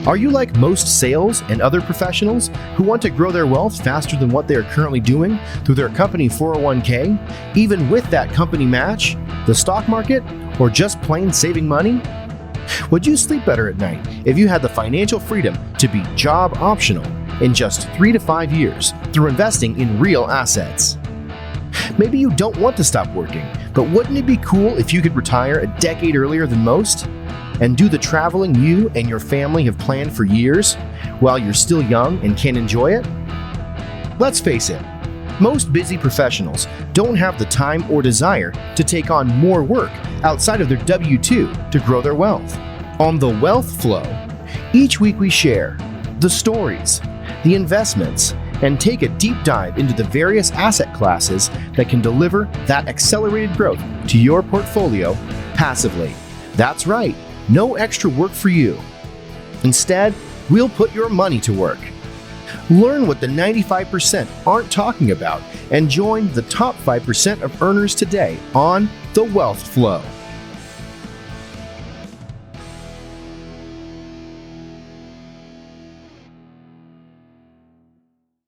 Are you like most sales and other professionals who want to grow their wealth faster than what they are currently doing through their company 401k, even with that company match, the stock market, or just plain saving money? Would you sleep better at night if you had the financial freedom to be job optional in just 3 to 5 years through investing in real assets? Maybe you don't want to stop working, but wouldn't it be cool if you could retire a decade earlier than most and do the traveling you and your family have planned for years while you're still young and can enjoy it? Let's face it, most busy professionals don't have the time or desire to take on more work outside of their W-2 to grow their wealth. On The Wealth Flow, each week we share the stories, the investments, and take a deep dive into the various asset classes that can deliver that accelerated growth to your portfolio passively. That's right, no extra work for you. Instead, we'll put your money to work. Learn what the 95% aren't talking about and join the top 5% of earners today on The Wealth Flow.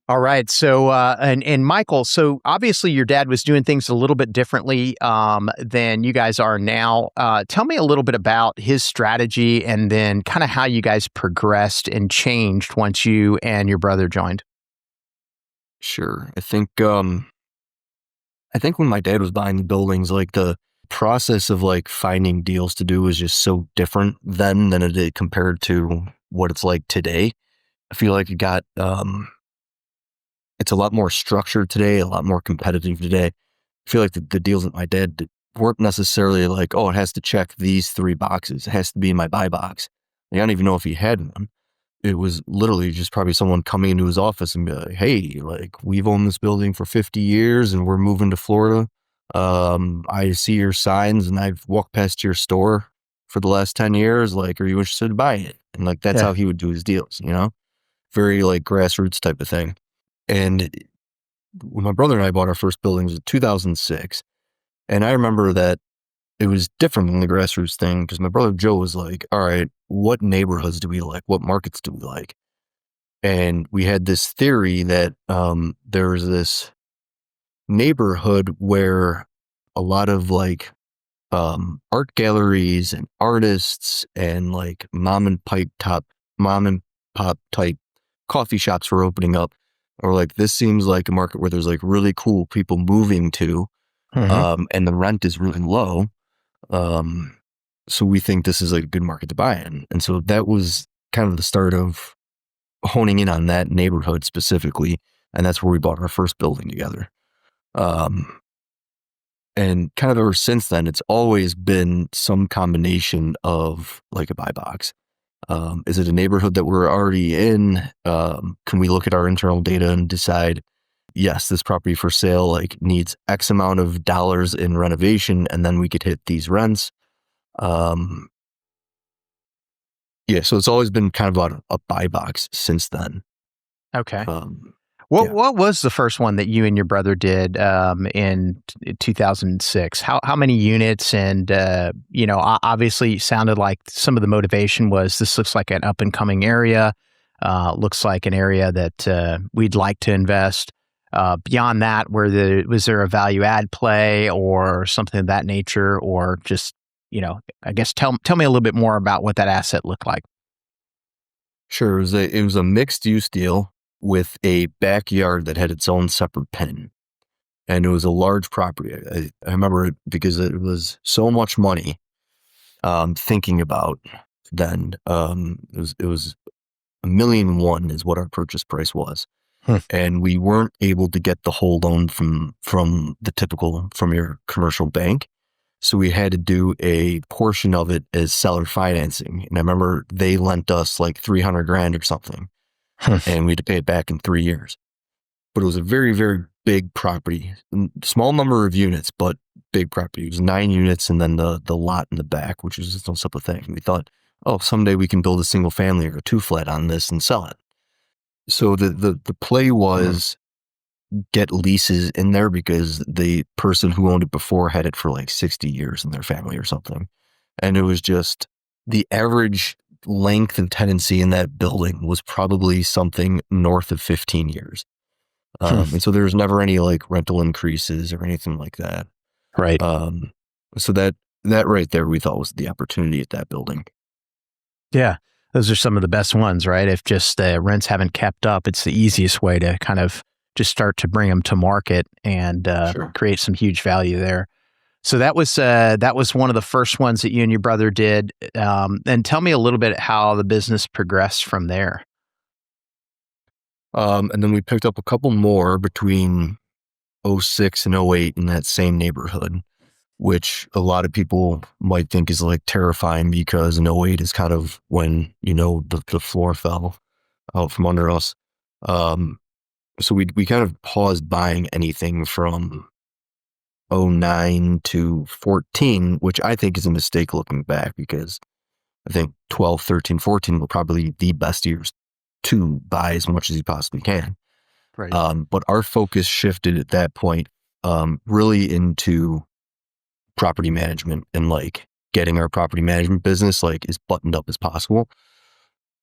All right. So, and Michael, so obviously your dad was doing things a little bit differently than you guys are now. Tell me a little bit about his strategy and then kind of how you guys progressed and changed once you and your brother joined. Sure. I think when my dad was buying the buildings, like the process of like finding deals to do was just so different then than it did compared to what it's like today. I feel like it's a lot more structured today, a lot more competitive today. I feel like the deals that my dad did weren't necessarily like, oh, it has to check these 3 boxes. It has to be in my buy box. Like, I don't even know if he had one. It was literally just probably someone coming into his office and be like, hey, like, we've owned this building for 50 years and we're moving to Florida. I see your signs and I've walked past your store for the last 10 years. Like, are you interested in buying it? And like, that's how he would do his deals, very like grassroots type of thing. And when my brother and I bought our first building, it was in 2006. And I remember that it was different than the grassroots thing because my brother Joe was like, all right, what neighborhoods do we like? What markets do we like? And we had this theory that there was this neighborhood where a lot of like art galleries and artists and like mom and pop type coffee shops were opening up. Or like, this seems like a market where there's like really cool people moving to, and the rent is really low. So we think this is like a good market to buy in. And so that was kind of the start of honing in on that neighborhood specifically. And that's where we bought our first building together. And kind of ever since then, it's always been some combination of like a buy box. Is it a neighborhood that we're already in? Can we look at our internal data and decide, yes, this property for sale like needs X amount of dollars in renovation, and then we could hit these rents. So it's always been kind of about a buy box since then. Okay. What was the first one that you and your brother did in 2006? How many units? And obviously, it sounded like some of the motivation was this looks like an up and coming area. Looks like an area that we'd like to invest. Beyond that, was there a value add play or something of that nature, or just I guess tell me a little bit more about what that asset looked like. Sure, it was a mixed use deal with a backyard that had its own separate pen. And it was a large property. I remember it because it was so much money thinking about then. It was $1.1 million is what our purchase price was. And we weren't able to get the whole loan from your commercial bank. So we had to do a portion of it as seller financing. And I remember they lent us like $300,000 or something. And we had to pay it back in 3 years. But it was a very, very big property. Small number of units, but big property. It was 9 units and then the lot in the back, which was its own separate thing. And we thought, oh, someday we can build a single family or a 2-flat on this and sell it. So the play was get leases in there because the person who owned it before had it for like 60 years in their family or something. And it was just the average length of tenancy in that building was probably something north of 15 years. And so there was never any like rental increases or anything like that. Right. So that right there, we thought was the opportunity at that building. Yeah. Those are some of the best ones, right? If just rents haven't kept up, it's the easiest way to kind of just start to bring them to market and create some huge value there. So that was one of the first ones that you and your brother did. And tell me a little bit how the business progressed from there. And then we picked up a couple more between 06 and 08 in that same neighborhood, which a lot of people might think is like terrifying because in 08 is kind of when, the floor fell out from under us. So we kind of paused buying anything from 09 to 14, which I think is a mistake looking back, because I think 12, 13, 14 were probably the best years to buy as much as you possibly can. Right. But our focus shifted at that point really into property management and like getting our property management business like as buttoned up as possible.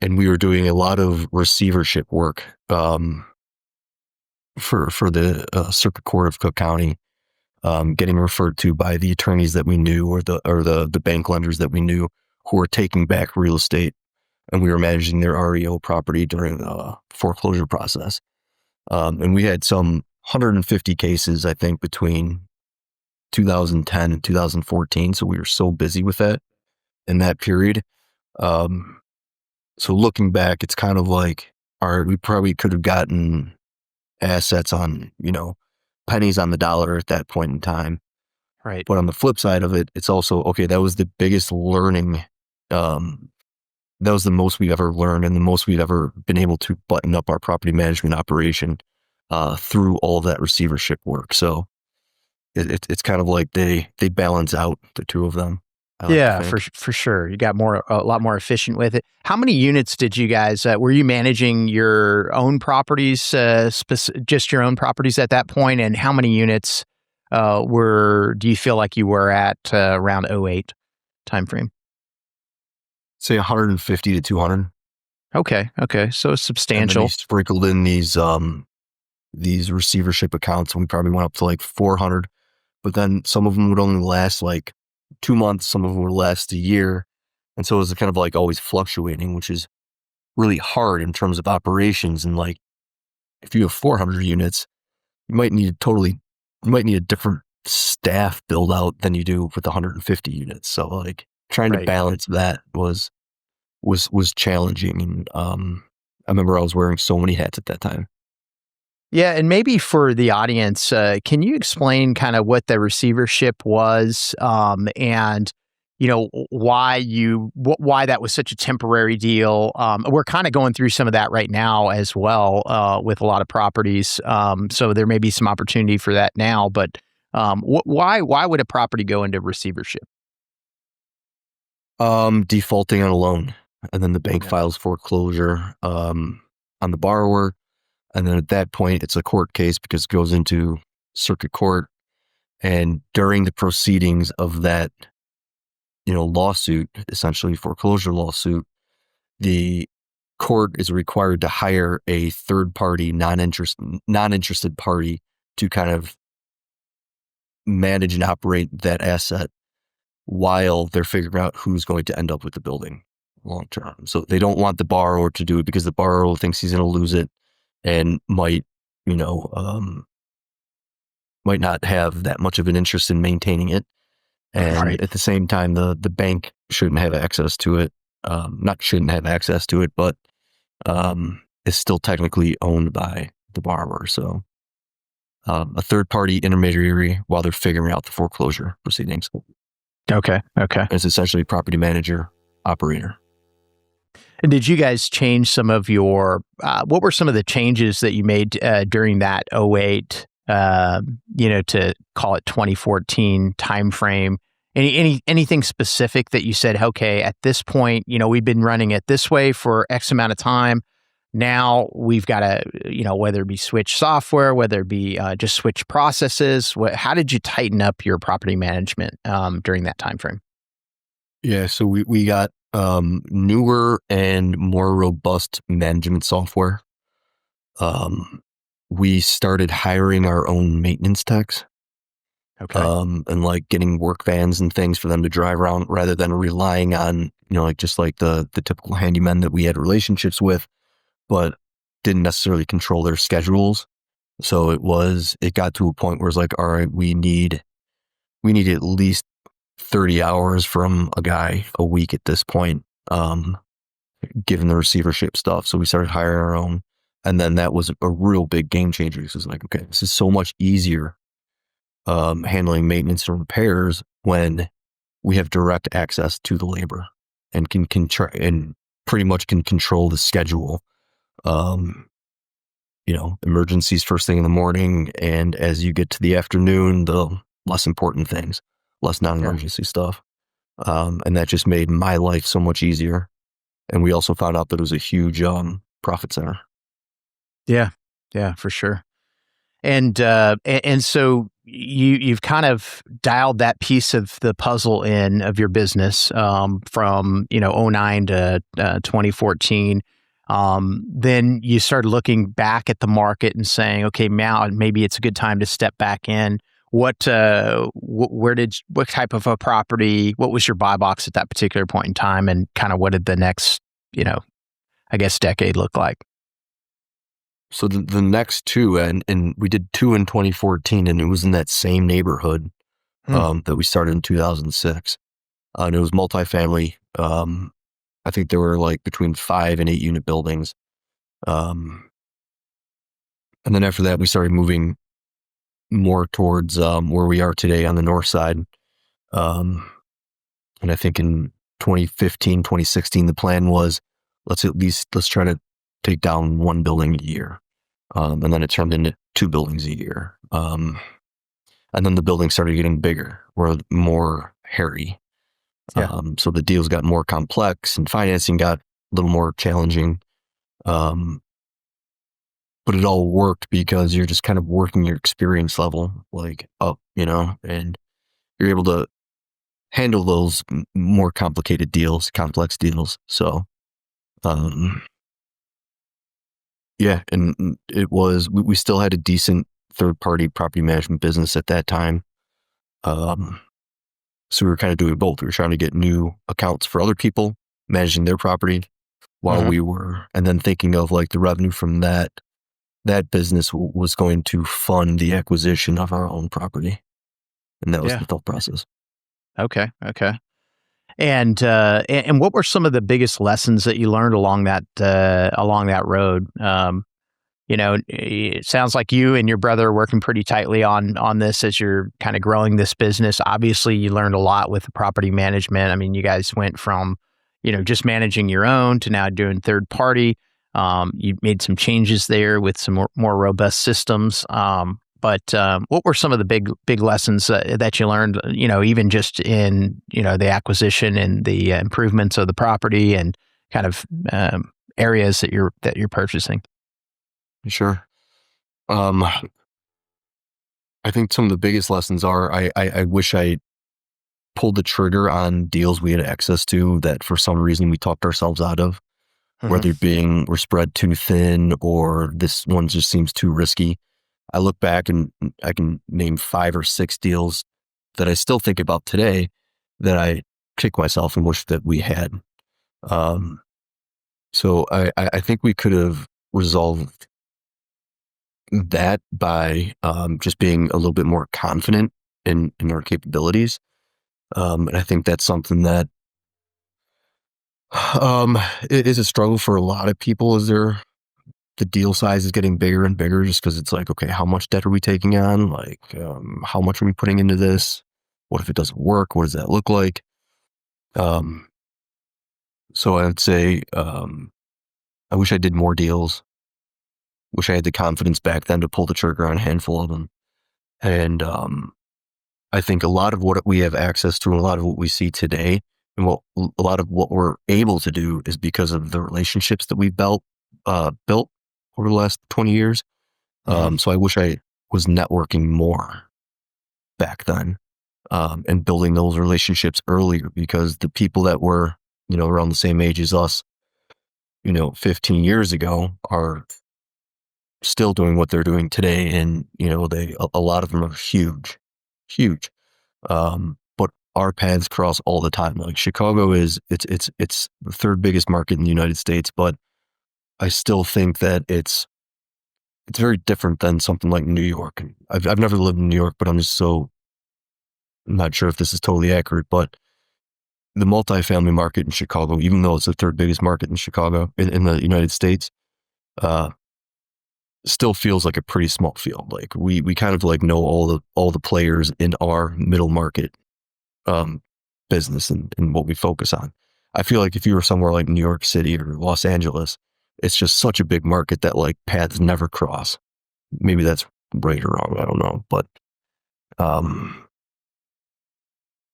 And we were doing a lot of receivership work for the Circuit Court of Cook County, getting referred to by the attorneys that we knew or the bank lenders that we knew who were taking back real estate, and we were managing their REO property during the foreclosure process. And we had some 150 cases, I think, between 2010 and 2014. So we were so busy with that in that period. So looking back, it's kind of like, all right, we probably could have gotten assets on, pennies on the dollar at that point in time. Right. But on the flip side of it, it's also, okay, that was the biggest learning. That was the most we've ever learned and the most we've ever been able to button up our property management operation through all of that receivership work. So it's kind of like they balance out, the two of them. Yeah, for sure. You got a lot more efficient with it. How many units did you guys, were you managing your own properties, just your own properties at that point? And how many units do you feel like you were at around 08 timeframe? Say 150 to 200. Okay. So substantial. And then we sprinkled in these receivership accounts, and we probably went up to like 400. But then some of them would only last like 2 months, some of them would last a year. And so it was kind of like always fluctuating, which is really hard in terms of operations. And like, if you have 400 units, you might need a different staff build out than you do with 150 units. So like trying to balance that was challenging. And I remember I was wearing so many hats at that time. Yeah, and maybe for the audience, can you explain kind of what the receivership was, and why that was such a temporary deal? We're kind of going through some of that right now as well with a lot of properties, so there may be some opportunity for that now. But why would a property go into receivership? Defaulting on a loan, and then the bank files foreclosure on the borrower. And then at that point, it's a court case because it goes into circuit court. And during the proceedings of that, lawsuit, essentially foreclosure lawsuit, the court is required to hire a third party, non-interested party to kind of manage and operate that asset while they're figuring out who's going to end up with the building long term. So they don't want the borrower to do it because the borrower thinks he's going to lose it and might not have that much of an interest in maintaining it. And at the same time, the bank shouldn't have access to it. Not shouldn't have access to it, but is still technically owned by the borrower. So a third party intermediary while they're figuring out the foreclosure proceedings. Okay. It's essentially property manager, operator. And did you guys change some of your, what were some of the changes that you made during that 08, to call it 2014 timeframe? Anything specific that you said, okay, at this point, we've been running it this way for X amount of time. Now we've got to, whether it be switch software, whether it be just switch processes. How did you tighten up your property management during that timeframe? Yeah, so we got Newer and more robust management software. We started hiring our own maintenance techs. Okay. And like getting work vans and things for them to drive around rather than relying on, like just like the typical handymen that we had relationships with, but didn't necessarily control their schedules. So it got to a point where it's like, all right, we need at least 30 hours from a guy a week at this point, given the receivership stuff. So we started hiring our own. And then that was a real big game changer. It's like, okay, this is so much easier handling maintenance and repairs when we have direct access to the labor and can and pretty much can control the schedule. Emergencies first thing in the morning, and as you get to the afternoon, the less important things, less non-emergency stuff. And that just made my life so much easier. And we also found out that it was a huge profit center. Yeah, for sure. And so you've kind of dialed that piece of the puzzle in of your business from 09 to 2014. Then you started looking back at the market and saying, okay, now maybe it's a good time to step back in. What type of a property? What was your buy box at that particular point in time, and kind of what did the next decade look like? So the next two, and we did two in 2014, and it was in that same neighborhood that we started in 2006. And it was multifamily. I think there were like between 5 and 8 unit buildings. And then after that, we started moving more towards where we are today on the north side. And I think in 2015, 2016, the plan was let's try to take down 1 building a year. And then it turned into 2 buildings a year. And then the buildings started getting bigger or more hairy. Yeah. So the deals got more complex and financing got a little more challenging. But it all worked because you're just kind of working your experience level like up, and you're able to handle those more complicated deals, complex deals. So, yeah, and it was, we still had a decent third-party property management business at that time. So we were kind of doing both. We were trying to get new accounts for other people, managing their property while we were, and then thinking of like the revenue from that business was going to fund the acquisition of our own property. And that was the thought process. Okay. And what were some of the biggest lessons that you learned along that road? It sounds like you and your brother are working pretty tightly on this as you're kind of growing this business. Obviously, you learned a lot with the property management. I mean, you guys went from, just managing your own to now doing third party. You made some changes there with some more robust systems. But what were some of the big lessons that you learned, even just in, the acquisition and the improvements of the property and kind of areas that you're purchasing? Sure. I think some of the biggest lessons are I wish I pulled the trigger on deals we had access to that for some reason we talked ourselves out of, whether we're spread too thin or this one just seems too risky. I look back and I can name 5 or 6 deals that I still think about today that I kick myself and wish that we had. So I think we could have resolved that by just being a little bit more confident in our capabilities. And I think that's something that it is a struggle for a lot of people as the deal size is getting bigger and bigger just because it's like, okay, how much debt are we taking on? Like, how much are we putting into this? What if it doesn't work? What does that look like? So I would say, I wish I did more deals. Wish I had the confidence back then to pull the trigger on a handful of them. And I think a lot of what we have access to and a lot of what we see today and a lot of what we're able to do is because of the relationships that we've built over the last 20 years. So I wish I was networking more back then and building those relationships earlier because the people that were around the same age as us, 15 years ago are still doing what they're doing today. And, a lot of them are huge, huge. But our paths cross all the time. Like Chicago it's the third biggest market in the United States, but I still think that it's very different than something like New York. I've never lived in New York, but I'm not sure if this is totally accurate, but the multifamily market in Chicago, even though it's the third biggest market in Chicago in the United States, still feels like a pretty small field. Like we kind of like know all the players in our middle market business and what we focus on. I feel like if you were somewhere like New York City or Los Angeles, it's just such a big market that like paths never cross. Maybe that's right or wrong. I don't know, but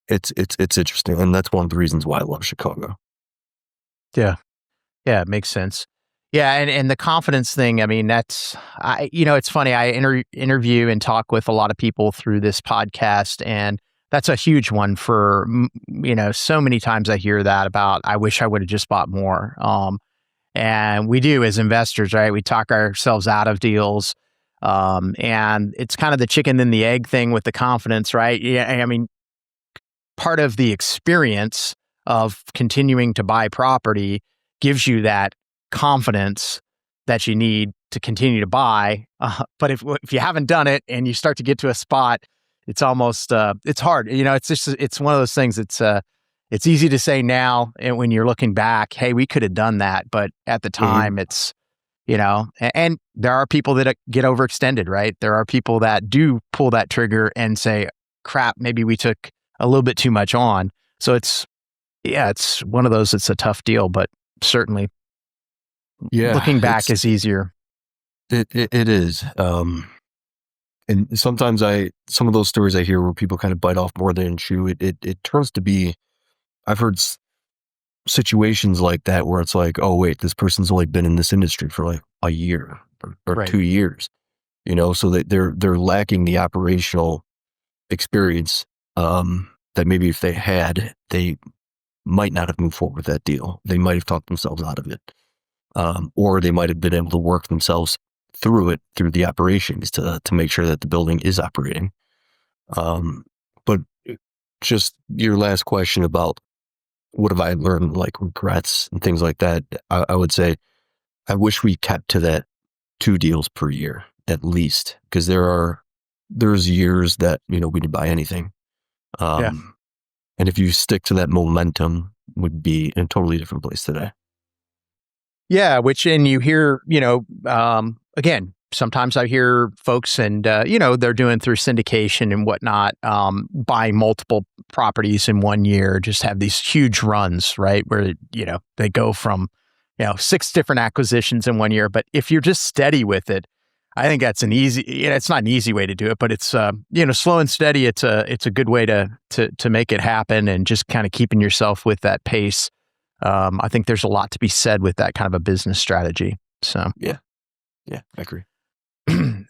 it's interesting, and that's one of the reasons why I love Chicago. Yeah, it makes sense. Yeah, and the confidence thing. I mean, it's funny. I interview and talk with a lot of people through this podcast, and that's a huge one for so many times I hear that about. I wish I would have just bought more. And we do as investors, right? We talk ourselves out of deals. And it's kind of the chicken and the egg thing with the confidence, right? Yeah, I mean, part of the experience of continuing to buy property gives you that confidence that you need to continue to buy. But if you haven't done it and you start to get to a spot, it's almost it's hard. It's one of those things. It's easy to say now, and when you're looking back, hey, we could have done that, but at the time, it's and there are people that get overextended, right? There are people that do pull that trigger and say, crap, maybe we took a little bit too much on. So it's one of those. It's a tough deal, but certainly, looking back is easier. It is. And sometimes some of those stories I hear where people kind of bite off more than chew, it turns to be, I've heard situations like that where it's like, oh wait, this person's only been in this industry for like a year or Right. 2 years, so that they're lacking the operational experience, that maybe if they had, they might not have moved forward with that deal. They might have talked themselves out of it. Or they might have been able to work themselves through the operations to make sure that the building is operating. But just your last question about what have I learned, like regrets and things like that, I would say I wish we kept to that 2 deals per year at least, because there's years that we didn't buy anything. And if you stick to that momentum, would be in a totally different place today. Yeah, and you hear, again, sometimes I hear folks and, they're doing through syndication and whatnot, buying multiple properties in 1 year, just have these huge runs, right? Where, they go from, 6 different acquisitions in 1 year. But if you're just steady with it, I think that's it's not an easy way to do it, but it's, slow and steady. It's a good way to make it happen, and just kind of keeping yourself with that pace. I think there's a lot to be said with that kind of a business strategy. So yeah, I agree.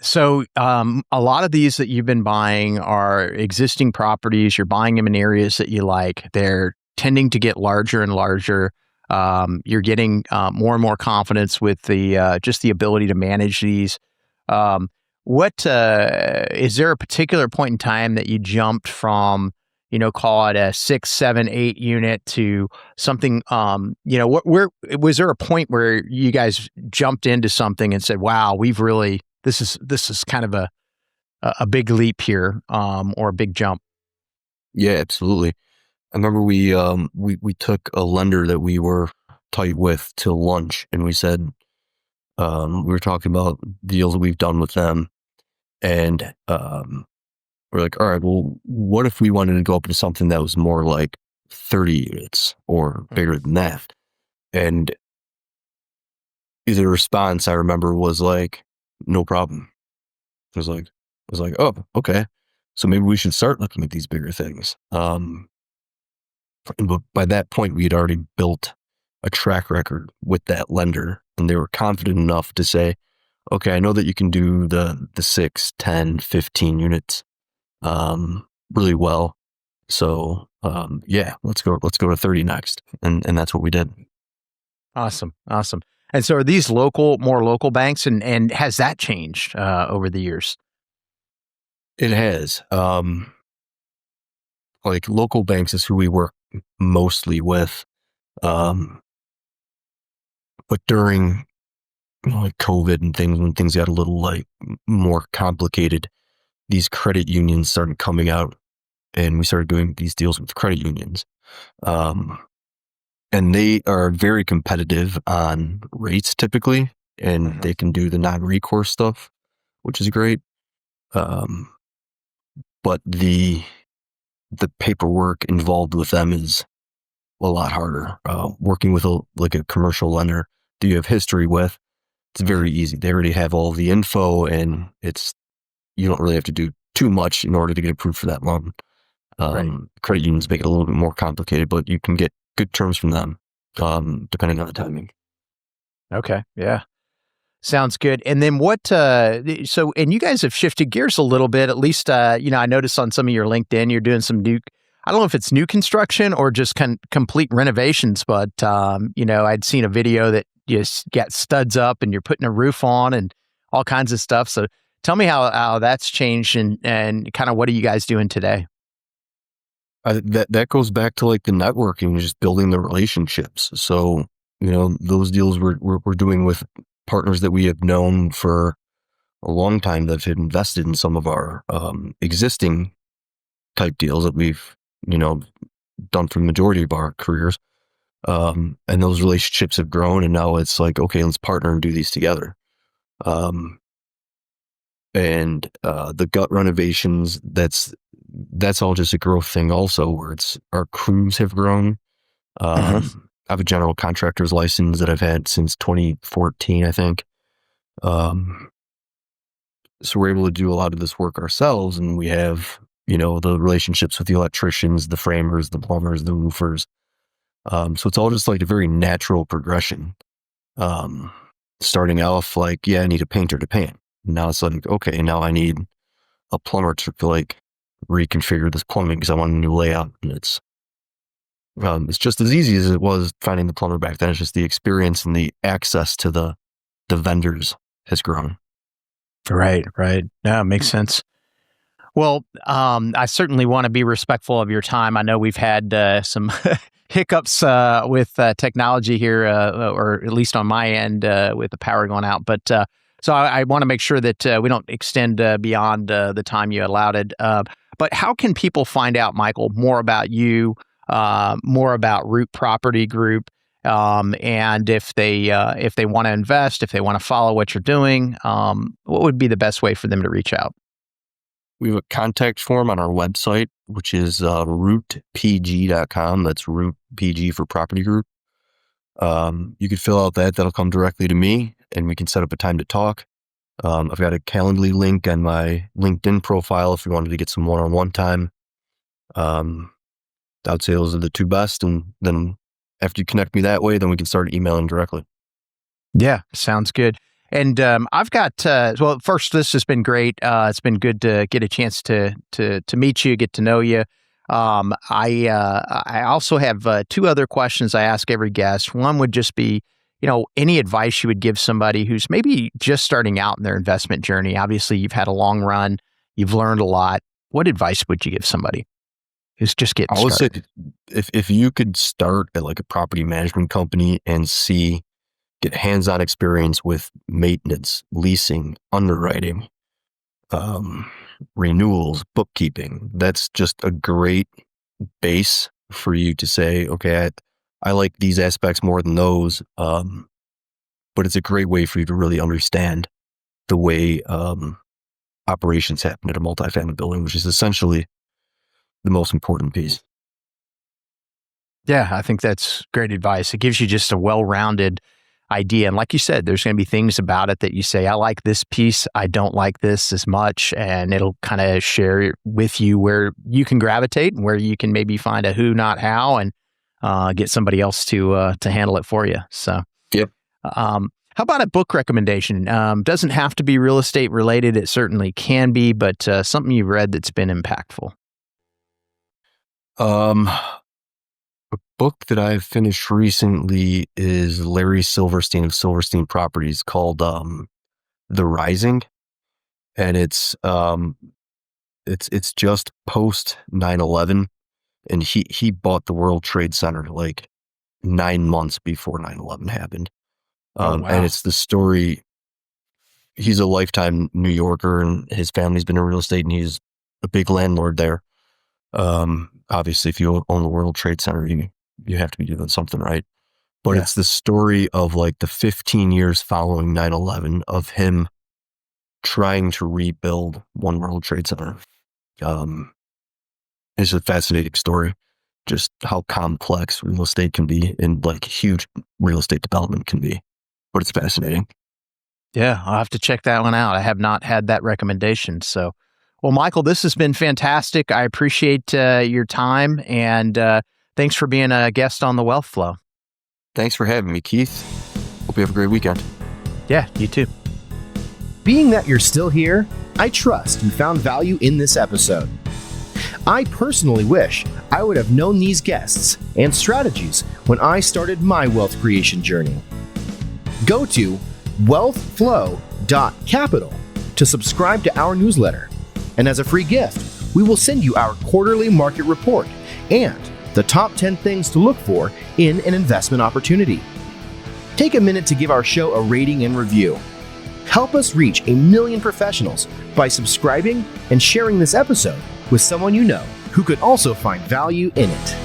So a lot of these that you've been buying are existing properties. You're buying them in areas that you like. They're tending to get larger and larger. You're getting more and more confidence with the just the ability to manage these. What is there a particular point in time that you jumped from, call it a 6, 7, 8 unit to something, where was there a point where you guys jumped into something and said, wow, we've really, this is kind of a big leap here, or a big jump? Yeah, absolutely. I remember we took a lender that we were tight with to lunch, and we said, we were talking about deals that we've done with them, and we're like, all right, well, what if we wanted to go up to something that was more like 30 units or bigger than that? And the response I remember was like, no problem. I was like, oh, okay. So maybe we should start looking at these bigger things. But by that point, we had already built a track record with that lender, and they were confident enough to say, okay, I know that you can do the 6, 10, 15 units really well. So yeah, let's go to 30 next. And that's what we did. Awesome. And so are these more local banks, and has that changed over the years? It has. Like local banks is who we work mostly with. But during like COVID and things, when things got a little like more complicated, these credit unions started coming out, and we started doing these deals with credit unions. And they are very competitive on rates typically, and they can do the non-recourse stuff, which is great. But the paperwork involved with them is a lot harder. Working with a commercial lender that you have history with, it's very easy. They already have all the info, and you don't really have to do too much in order to get approved for that loan. Right. Credit unions make it a little bit more complicated, but you can get good terms from them, depending on the timing. Okay. Yeah. Sounds good. And then and you guys have shifted gears a little bit, at least, I noticed on some of your LinkedIn, you're doing some I don't know if it's new construction or just complete renovations, but, I'd seen a video that you got studs up and you're putting a roof on and all kinds of stuff. So tell me how that's changed and kind of what are you guys doing today? That goes back to like the networking, just building the relationships. So, those deals we're doing with partners that we have known for a long time that have invested in some of our existing type deals that we've, done for the majority of our careers. And those relationships have grown, and now it's like, okay, let's partner and do these together. And the gut renovations, that's all just a growth thing also, where our crews have grown. I have a general contractor's license that I've had since 2014, I think. So we're able to do a lot of this work ourselves, and we have, the relationships with the electricians, the framers, the plumbers, the roofers. So it's all just like a very natural progression. Starting off like, yeah, I need a painter to paint. Now it's like, okay, now I need a plumber to like reconfigure this plumbing because I want a new layout. And it's just as easy as it was finding the plumber back then. It's just the experience and the access to the vendors has grown. Right. No, it makes sense. Well, I certainly want to be respectful of your time. I know we've had some hiccups with technology here, or at least on my end with the power going out. But so I want to make sure that we don't extend beyond the time you allotted. But how can people find out, Michael, more about you, more about Root Property Group, and if they want to invest, if they want to follow what you're doing, what would be the best way for them to reach out? We have a contact form on our website, which is rootpg.com. That's Root PG for Property Group. You could fill out that'll come directly to me, and we can set up a time to talk. I've got a Calendly link on my LinkedIn profile if you wanted to get some one-on-one time. I would say those are the two best, and then after you connect me that way, then we can start emailing directly. Yeah, sounds good. And I've got well. First, this has been great. It's been good to get a chance to meet you, get to know you. I also have two other questions I ask every guest. One would just be, any advice you would give somebody who's maybe just starting out in their investment journey. Obviously, you've had a long run. You've learned a lot. What advice would you give somebody who's just getting started? I would say if you could start at like a property management company and get hands-on experience with maintenance, leasing, underwriting, renewals, bookkeeping. That's just a great base for you to say, okay, I like these aspects more than those. But it's a great way for you to really understand the way operations happen at a multifamily building, which is essentially the most important piece. Yeah, I think that's great advice. It gives you just a well-rounded idea. And like you said, there's going to be things about it that you say, I like this piece, I don't like this as much. And it'll kind of share with you where you can gravitate and where you can maybe find a who, not how, and get somebody else to handle it for you. So, yep. How about a book recommendation? Doesn't have to be real estate related. It certainly can be, but something you've read that's been impactful. A book that I've finished recently is Larry Silverstein of Silverstein Properties called The Rising, and it's just post 9/11, and he bought the World Trade Center like 9 months before 9/11 happened. Oh, wow. And it's the story. He's a lifetime New Yorker, and his family's been in real estate, and he's a big landlord there. Obviously, if you own the World Trade Center, you have to be doing something right. But it's the story of like the 15 years following 9/11 of him trying to rebuild One World Trade Center. It's a fascinating story, just how complex real estate can be and like huge real estate development can be. But it's fascinating. Yeah, I'll have to check that one out. I have not had that recommendation. So, well, Michael, this has been fantastic. I appreciate your time, and thanks for being a guest on the Wealth Flow. Thanks for having me, Keith. Hope you have a great weekend. Yeah, you too. Being that you're still here, I trust you found value in this episode. I personally wish I would have known these guests and strategies when I started my wealth creation journey. Go to wealthflow.capital to subscribe to our newsletter. And as a free gift, we will send you our quarterly market report and the top 10 things to look for in an investment opportunity. Take a minute to give our show a rating and review. Help us reach 1 million professionals by subscribing and sharing this episode with someone you know who could also find value in it.